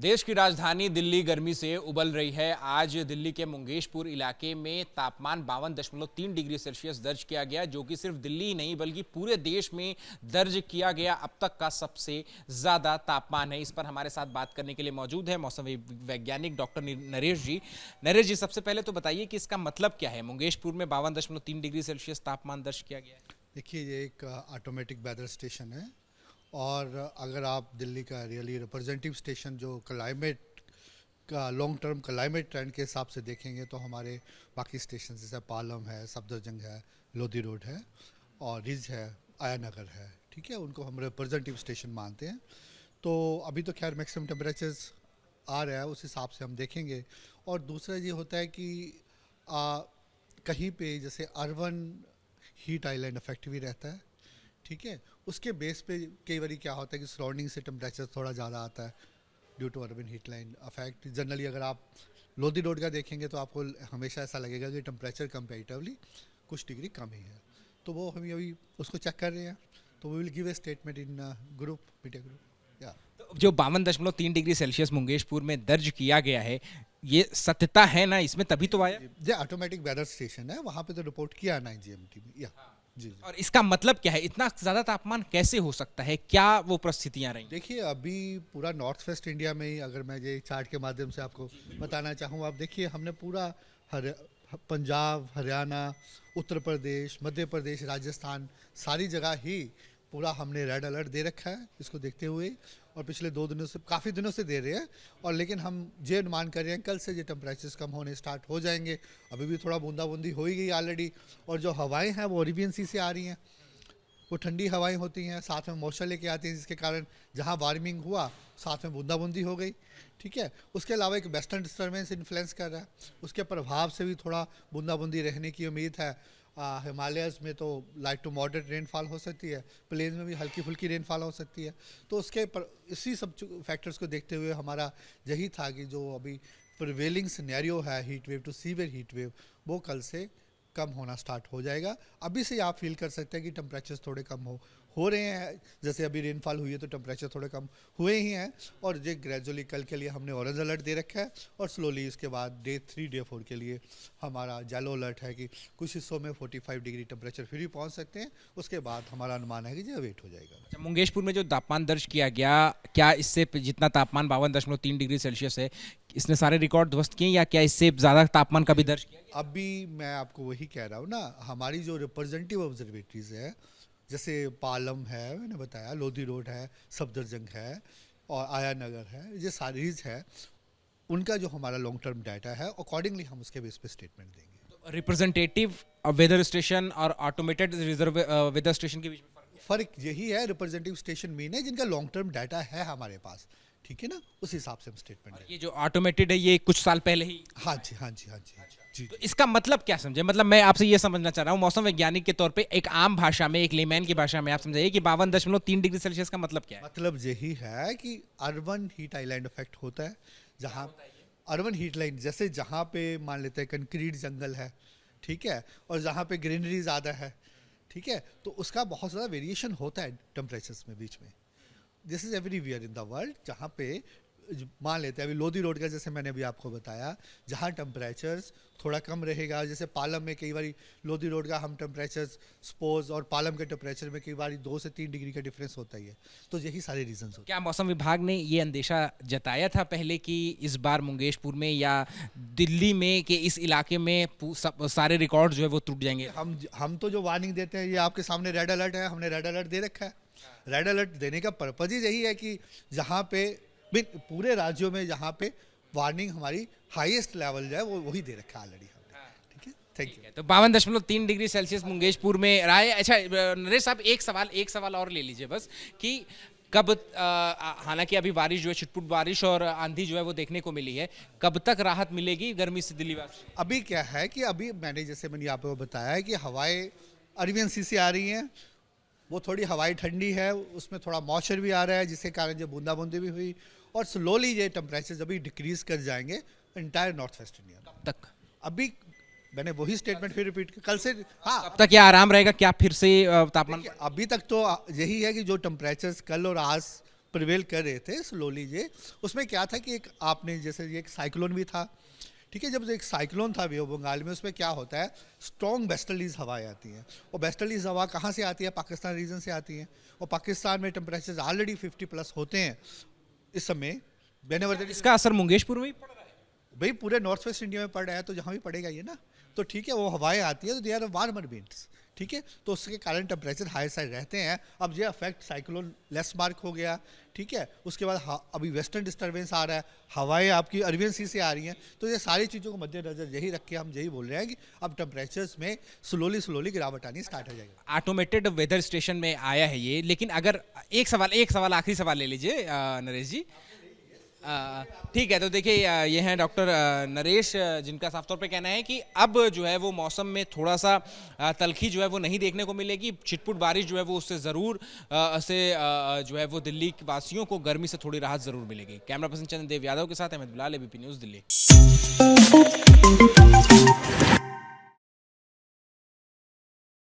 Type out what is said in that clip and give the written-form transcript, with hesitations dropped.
देश की राजधानी दिल्ली गर्मी से उबल रही है। आज दिल्ली के मुंगेशपुर इलाके में तापमान 52.3 डिग्री सेल्सियस दर्ज किया गया, जो कि सिर्फ दिल्ली ही नहीं बल्कि पूरे देश में दर्ज किया गया अब तक का सबसे ज्यादा तापमान है। इस पर हमारे साथ बात करने के लिए मौजूद है मौसम वैज्ञानिक डॉक्टर नरेश जी। नरेश जी, सबसे पहले तो बताइए कि इसका मतलब क्या है? मुंगेशपुर में 52.3 डिग्री सेल्सियस तापमान दर्ज किया गया है। देखिए, ये एक ऑटोमेटिक वेदर स्टेशन है और अगर आप दिल्ली का रियली रिप्रेजेंटेटिव स्टेशन जो क्लाइमेट का लॉन्ग टर्म क्लाइमेट ट्रेंड के हिसाब से देखेंगे तो हमारे बाकी स्टेशन जैसे पालम है, सफदरजंग है, लोधी रोड है और रिज है, आया नगर है, ठीक है, उनको हम रिप्रेजेंटेटिव स्टेशन मानते हैं। तो अभी तो खैर मैक्सिमम टेम्परेचर्स आ रहा है, उस हिसाब से हम देखेंगे। और दूसरा ये होता है कि कहीं पे जैसे अर्बन हीट आइलैंड इफेक्ट भी रहता है, ठीक है, उसके बेस पे कई बार क्या होता है कि सराउंडिंग से टेम्परेचर थोड़ा ज़्यादा आता है due to urban heat island effect. Generally अगर आप लोधी रोड का देखेंगे तो आपको हमेशा ऐसा लगेगा कि टेम्परेचर कंपेरेटिवली कुछ डिग्री कम ही है। तो वो हम अभी उसको चेक कर रहे हैं, तो we will give a statement in group, media group. या जो 52.3 डिग्री सेल्सियस मुंगेशपुर में दर्ज किया गया है, ये सत्यता है ना इसमें? तभी तो आया। ये ऑटोमेटिक वेदर स्टेशन है, वहाँ पे तो रिपोर्ट किया 9 GMT में। या जी। और इसका मतलब क्या है? इतना ज्यादा तापमान कैसे हो सकता है? क्या वो परिस्थितियां रही? देखिए, अभी पूरा नॉर्थ वेस्ट इंडिया में ही अगर मैं ये चार्ट के माध्यम से आपको बताना चाहूँ, आप देखिए हमने पूरा पंजाब, हरियाणा, उत्तर प्रदेश, मध्य प्रदेश, राजस्थान, सारी जगह ही पूरा हमने रेड अलर्ट दे रखा है इसको देखते हुए। और पिछले 2 दिनों से, काफ़ी दिनों से दे रहे हैं। और लेकिन हम ये अनुमान कर रहे हैं कल से ये टेम्परेचर्स कम होने स्टार्ट हो जाएंगे। अभी भी थोड़ा बूंदाबूंदी हो ही गई ऑलरेडी। और जो हवाएं हैं वो अरेबियन सी से आ रही हैं, वो ठंडी हवाएं होती हैं, साथ में मॉइस्चर लेके आती हैं, जिसके कारण जहाँ वार्मिंग हुआ साथ में बूंदाबूंदी हो गई, ठीक है। उसके अलावा एक वेस्टर्न डिस्टर्बेंस इन्फ्लुएंस कर रहा है, उसके प्रभाव से भी थोड़ा बूंदाबूंदी रहने की उम्मीद है। हिमालयस में तो लाइट टू मॉडरेट रेनफॉल हो सकती है, प्लेन्स में भी हल्की फुल्की रेनफॉल हो सकती है। तो उसके इसी सब फैक्टर्स को देखते हुए हमारा यही था कि जो अभी प्रिवेलिंग सिनेरियो है heat wave to severe heat wave, वो कल से कम होना स्टार्ट हो जाएगा। अभी से आप फील कर सकते हैं कि टेम्परेचर थोड़े कम हो रहे हैं। जैसे अभी रेनफॉल हुई है तो टेम्परेचर थोड़े कम हुए ही हैं। और ये ग्रेजुअली कल के लिए हमने ऑरेंज अलर्ट दे रखा है और स्लोली इसके बाद डे 3 डे 4 के लिए हमारा येलो अलर्ट है कि कुछ हिस्सों में 45 डिग्री टेम्परेचर फिर भी पहुंच सकते हैं। उसके बाद हमारा अनुमान है कि ये वेट हो जाएगा। अच्छा, मुंगेशपुर में जो तापमान दर्ज किया गया, क्या इससे जितना तापमान 52.3 डिग्री सेल्सियस है, इसने सारे रिकॉर्ड ध्वस्त किए या क्या इससे ज़्यादा तापमान का भी दर्ज किया? अभी मैं आपको वही कह रहा हूँ ना, हमारी जो रिप्रेजेंटेटिव ऑब्जर्वेटरीज है, जैसे पालम है, मैंने बताया, लोधी रोड है, सफदरजंग है और आया नगर है, ये सारीज है, उनका जो हमारा लॉन्ग टर्म डाटा है अकॉर्डिंगली हम उसके बेस पे स्टेटमेंट देंगे। रिप्रेजेंटेटिव वेदर स्टेशन और ऑटोमेटेड रिजर्व वेदर स्टेशन के बीच में फर्क यही है, रिप्रेजेंटेटिव स्टेशन मीन है जिनका लॉन्ग टर्म डाटा है हमारे पास, ठीक है ना, उस हिसाब से हम स्टेटमेंट देंगे। ये जो ऑटोमेटेड है ये कुछ साल पहले ही? हाँ जी, हाँ जी, हाँ जी, जी। तो इसका मतलब क्या समझे? मतलब मैं आपसे ये समझना चाह रहा हूँ मौसम वैज्ञानिक के तौर पे, एक आम भाषा में, एक लेमैन की भाषा में आप समझाइए कि 52.3 डिग्री सेल्सियस का मतलब क्या है? मतलब यही है कि अर्बन हीट आइलैंड इफेक्ट होता है, जहाँ अर्बन हीट लाइन जैसे जहाँ पे मान लेते हैं कंक्रीट जंगल है, ठीक है, और जहाँ पे ग्रीनरी ज़्यादा है, ठीक है, तो उसका बहुत ज़्यादा वेरिएशन होता है टेम्परेचर्स में बीच में। This is everywhere in the world. जहाँ पे मान लेते हैं अभी लोधी रोड का, जैसे मैंने अभी आपको बताया, जहाँ टेम्परेचर्स थोड़ा कम रहेगा, जैसे पालम में कई बार लोधी रोड का हम टेम्परेचर्स सपोज और पालम के टेम्परेचर में कई बार 2 से 3 डिग्री का डिफरेंस होता ही है। तो यही सारे रीजंस होते क्या मौसम विभाग ने ये अंदेशा जताया था पहले कि इस बार मुंगेशपुर में या दिल्ली में कि इस इलाके में सारे रिकॉर्ड जो है वो टूट जाएंगे? हम तो जो वार्निंग देते हैं, ये आपके सामने रेड अलर्ट है, हमने रेड अलर्ट दे रखा है। रेड अलर्ट देने का पर्पज ही यही है कि जहाँ पे पूरे राज्यों में जहाँ पे वार्निंग हमारी हाईएस्ट लेवल जो है वो वही दे रखा है ऑलरेडी हमने, ठीक है। Thank you. तो 52.3 डिग्री सेल्सियस मुंगेशपुर में रहा है। अच्छा नरेश साहब, एक सवाल और ले लीजिए बस, कि कब, हालांकि अभी बारिश जो है, छिटपुट बारिश और आंधी जो है वो देखने को मिली है, कब तक राहत मिलेगी गर्मी से दिल्ली वासी? अभी क्या है कि अभी मैंने आपको बताया है कि हवाएं अरेबियन सी से आ रही हैं, वो थोड़ी हवाई ठंडी है, उसमें थोड़ा मॉइस्चर भी आ रहा है, जिसके कारण जो बूंदाबूंदी भी हुई और स्लोली ये टेम्परेचर अभी डिक्रीज कर जाएंगे इंटायर नॉर्थ वेस्ट इंडिया। कब तक? अभी मैंने वही स्टेटमेंट फिर रिपीट कल से। हाँ, कब तक क्या आराम रहेगा? क्या फिर से तापमान? अभी तक तो यही है कि जो टेम्परेचर्स कल और आज प्रिवेल कर रहे थे स्लोली जे, उसमें क्या था कि एक आपने जैसे ये एक साइक्लोन भी था, ठीक है। जब एक साइक्लोन था वेव बंगाल में, उसमें क्या होता है, स्ट्रॉन्ग वेस्टर्लीज हवाएं आती हैं, और वेस्टर्लीज हवा कहाँ से आती है, पाकिस्तान रीजन से आती हैं, और पाकिस्तान में टेम्परेचर ऑलरेडी 50+ होते हैं इस समय। इसका असर मुंगेशपुर में ही पड़ रहा है भाई, पूरे नॉर्थ वेस्ट इंडिया में पड़ रहा है, तो जहाँ भी पड़ेगा ये ना, तो ठीक है, वो हवाएं आती है तो दे आर वार्मर विंड्स, ठीक है, तो उसके कारण टेम्परेचर हाई साइड रहते हैं। अब ये अफेक्ट साइक्लोन लेस मार्क हो गया, ठीक है, उसके बाद अभी वेस्टर्न डिस्टर्बेंस आ रहा है, हवाएं आपकी अरबियन सी से आ रही हैं, तो ये सारी चीज़ों को मद्देनजर यही रख के हम यही बोल रहे हैं कि अब टेम्परेचर्स में स्लोली गिरावट आनी स्टार्ट हो जाएगी। ऑटोमेटेड वेदर स्टेशन में आया है ये, लेकिन अगर एक सवाल आखिरी सवाल ले लीजिए नरेश जी। ठीक है, तो देखिए ये हैं डॉक्टर नरेश, जिनका साफ तौर पे कहना है कि अब जो है वो मौसम में थोड़ा सा तलखी जो है वो नहीं देखने को मिलेगी। छिटपुट बारिश जो है वो उससे ज़रूर जो है वो दिल्ली वासियों को गर्मी से थोड़ी राहत ज़रूर मिलेगी। कैमरा पर्सन चंद्र देव यादव के साथ अहमद बिलाल, एबीपी न्यूज़, दिल्ली।